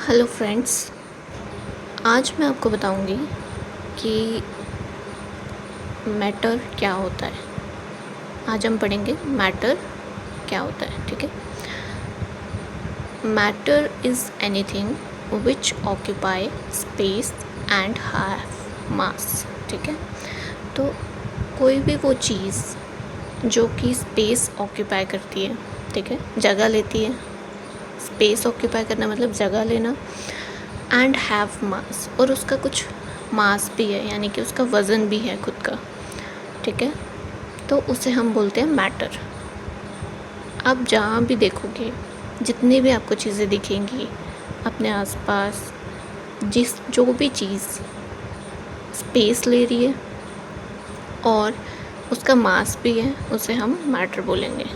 Hello friends, आज मैं आपको बताऊंगी कि मैटर क्या होता है। आज हम पढ़ेंगे मैटर क्या होता है। ठीक है। Matter is anything which occupy space and have मास। ठीक है। तो कोई भी वो चीज़ जो कि स्पेस ऑक्यूपाई करती है, ठीक है, जगह लेती है। स्पेस ऑक्यूपाई करना मतलब जगह लेना। एंड हैव मास, और उसका कुछ मास भी है, यानी कि उसका वज़न भी है खुद का। ठीक है। तो उसे हम बोलते हैं मैटर। आप जहाँ भी देखोगे, जितनी भी आपको चीज़ें दिखेंगी अपने आसपास, जो भी चीज़ स्पेस ले रही है और उसका मास भी है, उसे हम मैटर बोलेंगे।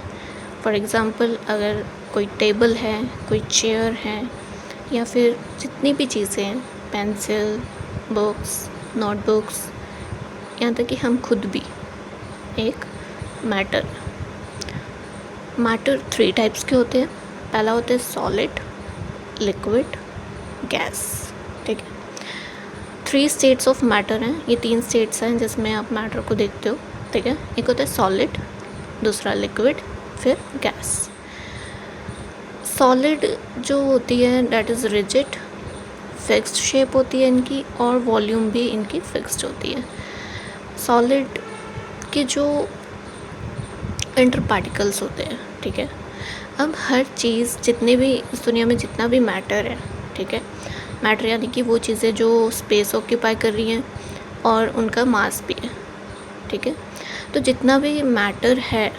फॉर एग्ज़ाम्पल, अगर कोई टेबल है, कोई चेयर है, या फिर जितनी भी चीज़ें हैं, पेंसिल, बुक्स, नोटबुक्स, यहाँ तक कि हम खुद भी एक मैटर। मैटर 3 टाइप्स के होते हैं। पहला होता है सॉलिड, लिक्विड, गैस। ठीक है। 3 स्टेट्स ऑफ मैटर हैं। ये 3 स्टेट्स हैं जिसमें आप मैटर को देखते हो। ठीक है। एक होता है सॉलिड, दूसरा लिक्विड, फिर गैस। सॉलिड जो होती है that is rigid, fixed shape होती है इनकी, और वॉल्यूम भी इनकी फिक्स्ड होती है। सॉलिड के जो इंटर पार्टिकल्स होते हैं, ठीक है। अब हर चीज़, जितने भी इस दुनिया में जितना भी मैटर है, ठीक है, मैटर यानी कि वो चीज़ें जो स्पेस ऑक्यूपाई कर रही हैं और उनका मास भी है। ठीक है। तो जितना भी मैटर है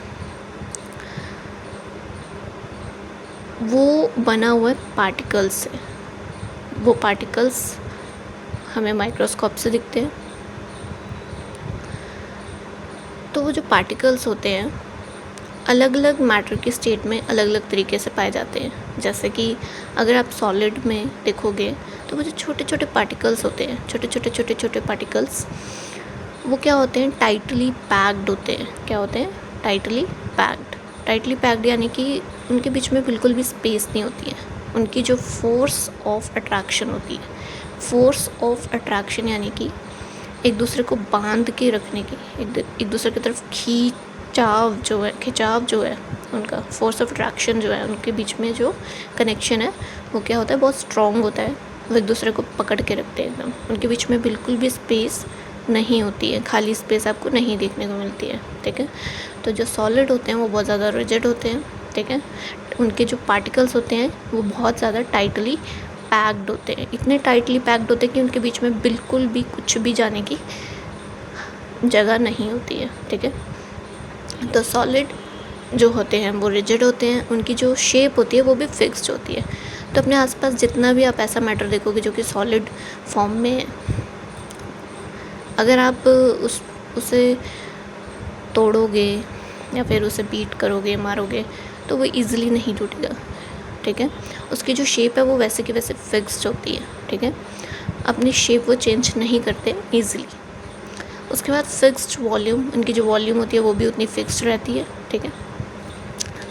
वो बना हुआ है पार्टिकल्स से। वो पार्टिकल्स हमें माइक्रोस्कोप से दिखते हैं। तो वो जो पार्टिकल्स होते हैं अलग अलग मैटर की स्टेट में अलग अलग तरीके से पाए जाते हैं। जैसे कि अगर आप सॉलिड में देखोगे तो वो जो छोटे छोटे पार्टिकल्स होते हैं, छोटे छोटे पार्टिकल्स, वो क्या होते हैं, टाइटली पैक्ड होते हैं। क्या होते हैं? Tightly packed. टाइटली पैक्ड यानी कि उनके बीच में बिल्कुल भी स्पेस नहीं होती है। उनकी जो फोर्स ऑफ अट्रैक्शन होती है, फोर्स ऑफ अट्रैक्शन यानी कि एक दूसरे को बांध के रखने की, एक दूसरे की तरफ खिंचाव जो है उनका, फोर्स ऑफ अट्रैक्शन जो है, उनके बीच में जो कनेक्शन है वो क्या होता है, बहुत स्ट्रॉन्ग होता है। वो एक दूसरे को पकड़ के रखते हैं एकदम। उनके बीच में बिल्कुल भी स्पेस नहीं होती है, खाली स्पेस आपको नहीं देखने को मिलती है। ठीक है। तो जो सॉलिड होते हैं वो बहुत ज़्यादा रिजिड होते हैं। ठीक है। उनके जो पार्टिकल्स होते हैं वो बहुत ज़्यादा टाइटली पैक्ड होते हैं। इतने टाइटली पैक्ड होते हैं कि उनके बीच में बिल्कुल भी कुछ भी जाने की जगह नहीं होती है। ठीक है। तो सॉलिड जो होते हैं वो रिजिड होते हैं। उनकी जो शेप होती है वो भी फिक्स्ड होती है। तो अपने आसपास जितना भी आप ऐसा मैटर देखोगे जो कि सॉलिड फॉर्म में है, अगर आप उसे तोड़ोगे या फिर उसे बीट करोगे, मारोगे, तो वो ईज़िली नहीं टूटेगा। ठीक है। उसकी जो शेप है वो वैसे की वैसे फिक्स्ड होती है। ठीक है। अपनी शेप वो चेंज नहीं करते ईज़िली। उसके बाद फिक्स्ड वॉल्यूम, उनकी जो वॉल्यूम होती है वो भी उतनी फिक्स्ड रहती है। ठीक है।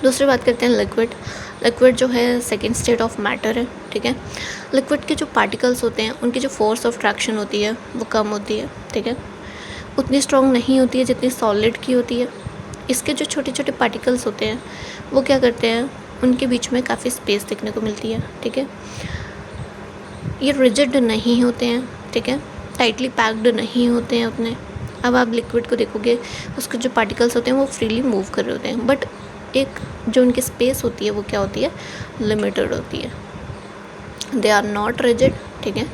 दूसरी बात करते हैं लिक्विड। लिक्विड जो है सेकेंड स्टेट ऑफ मैटर है। ठीक है। लिक्विड के जो पार्टिकल्स होते हैं उनकी जो फोर्स ऑफ ट्रैक्शन होती है वो कम होती है। ठीक है। उतनी स्ट्रॉन्ग नहीं होती है जितनी सॉलिड की होती है। इसके जो छोटे छोटे पार्टिकल्स होते हैं वो क्या करते हैं, उनके बीच में काफ़ी स्पेस देखने को मिलती है। ठीक है। ये रिजिड नहीं होते हैं। ठीक है। टाइटली पैक्ड नहीं होते हैं उतने। अब आप लिक्विड को देखोगे, उसके जो पार्टिकल्स होते हैं वो फ्रीली मूव कर रहे होते हैं, बट एक जो उनकी स्पेस होती है वो क्या होती है, लिमिटेड होती है। They are not rigid. ठीक है।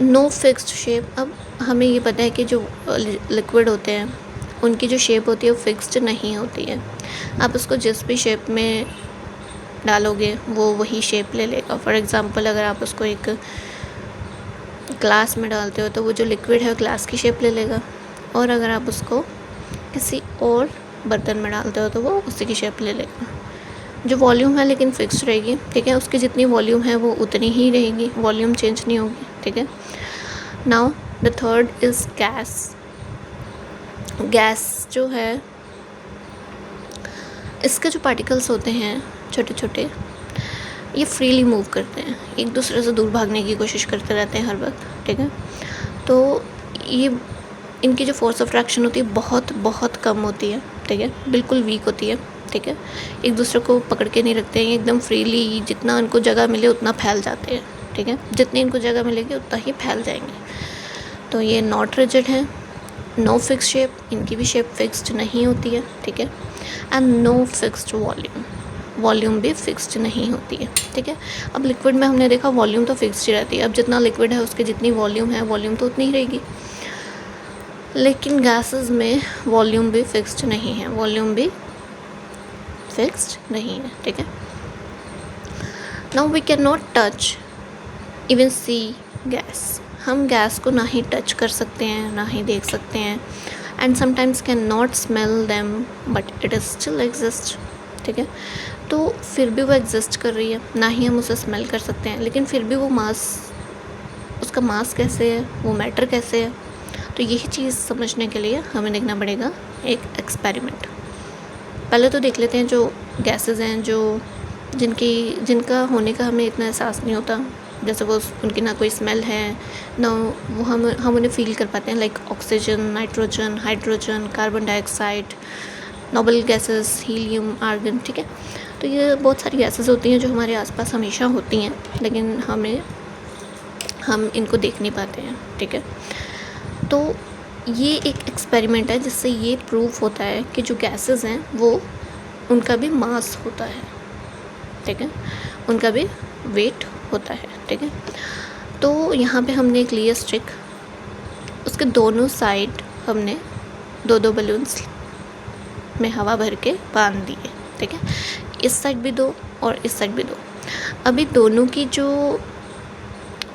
No fixed shape. अब हमें ये पता है कि जो लिक्विड होते हैं उनकी जो शेप होती है वो फिक्स्ड नहीं होती है। आप उसको जिस भी शेप में डालोगे वो वही शेप ले लेगा। फॉर एग्ज़ाम्पल, अगर आप उसको एक ग्लास में डालते हो तो वो जो लिक्विड है ग्लास की शेप ले लेगा, और अगर आप उसको किसी और बर्तन में डालते हो तो वो उसी की शेप ले लेगा। जो वॉल्यूम है लेकिन फिक्स रहेगी। ठीक है। उसकी जितनी वॉल्यूम है वो उतनी ही रहेगी, वॉल्यूम चेंज नहीं होगी। ठीक है। Now the third is gas. Gas जो है, इसके जो पार्टिकल्स होते हैं छोटे छोटे, ये फ्रीली मूव करते हैं, एक दूसरे से दूर भागने की कोशिश करते रहते हैं हर वक्त, ठीक है। तो ये इनकी जो फोर्स ऑफ अट्रैक्शन होती है बहुत बहुत कम होती है, ठीक है, बिल्कुल वीक होती है, ठीक है। एक दूसरे को पकड़ के नहीं रखते हैं, एकदम फ्रीली जितना इनको जगह मिले उतना फैल जाते हैं, ठीक है। जितनी इनको जगह मिलेगी उतना ही फैल जाएंगे। तो ये नॉट रिजिड है, नो फिक्स शेप, इनकी भी शेप फिक्स्ड नहीं होती है, ठीक है। And no fixed volume, volume भी फिक्स्ड नहीं होती है, ठीक है। अब लिक्विड में हमने देखा वॉल्यूम तो फिक्स्ड ही रहती है, अब जितना लिक्विड है उसकी जितनी वॉल्यूम है, वॉल्यूम तो उतनी ही रहेगी। लेकिन गैसेस में वॉल्यूम भी फिक्स्ड नहीं है, वॉल्यूम भी फिक्स्ड नहीं है, ठीक है। Now we can not touch even see gas, हम गैस को ना ही टच कर सकते हैं ना ही देख सकते हैं, and sometimes can not smell them but it is still exist, ठीक है। तो फिर भी वो एग्जिस्ट कर रही है, ना ही हम उसे स्मेल कर सकते हैं, लेकिन फिर भी वो मास, उसका मास कैसे है, वो मैटर कैसे है, तो यही चीज़ समझने के लिए हमें देखना पड़ेगा एक एक्सपेरिमेंट। पहले तो देख लेते हैं जो गैसेस हैं जो जिनका होने का हमें इतना एहसास नहीं होता, जैसे वो उनकी ना कोई स्मेल है ना वो हम उन्हें फील कर पाते हैं, like oxygen, nitrogen, hydrogen, carbon dioxide, noble gases, helium, argon, ठीक है। तो ये बहुत सारी गैसेस होती हैं जो हमारे आसपास हमेशा होती हैं, लेकिन हम इनको देख नहीं पाते हैं, ठीक है। तो ये एक एक्सपेरिमेंट है जिससे ये प्रूव होता है कि जो गैसेस हैं वो उनका भी मास होता है, ठीक है, उनका भी वेट होता है, ठीक है। तो यहाँ पे हमने एक लिया स्टिक, उसके दोनों साइड हमने 2-2 बलून्स में हवा भर के बांध दिए, ठीक है। इस साइड भी 2 और इस साइड भी 2। अभी दोनों की जो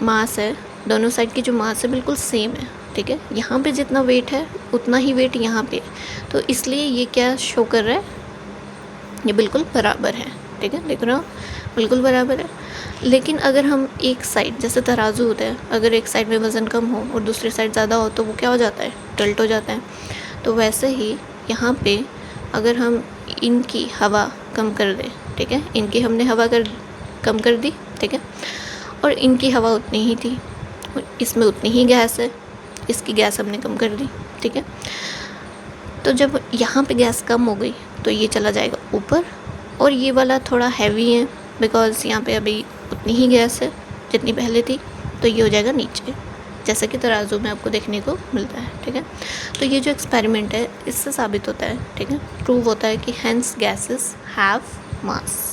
मास है, दोनों साइड की जो मास है बिल्कुल सेम है, ठीक है। यहाँ पे जितना वेट है उतना ही वेट यहाँ पे, तो इसलिए ये क्या शो कर रहा है, ये बिल्कुल बराबर है, ठीक है, देख रहे हो, बिल्कुल बराबर है। लेकिन अगर हम एक साइड, जैसे तराजू होता है, अगर एक साइड में वज़न कम हो और दूसरी साइड ज़्यादा हो तो वो क्या हो जाता है, टिल्ट हो जाता है। तो वैसे ही यहाँ पे अगर हम इनकी हवा कम कर दें, ठीक है, इनकी हमने हवा कम कर दी, ठीक है, और इनकी हवा उतनी ही थी, इसमें उतनी ही गैस है, इसकी गैस हमने कम कर दी, ठीक है। तो जब यहाँ पे गैस कम हो गई तो ये चला जाएगा ऊपर, और ये वाला थोड़ा हैवी है बिकॉज़ यहाँ पे अभी उतनी ही गैस है जितनी पहले थी, तो ये हो जाएगा नीचे, जैसा कि तराजू में आपको देखने को मिलता है, ठीक है। तो ये जो एक्सपेरिमेंट है इससे साबित होता है, ठीक है, प्रूव होता है कि हैंस गैसेस हैव मास।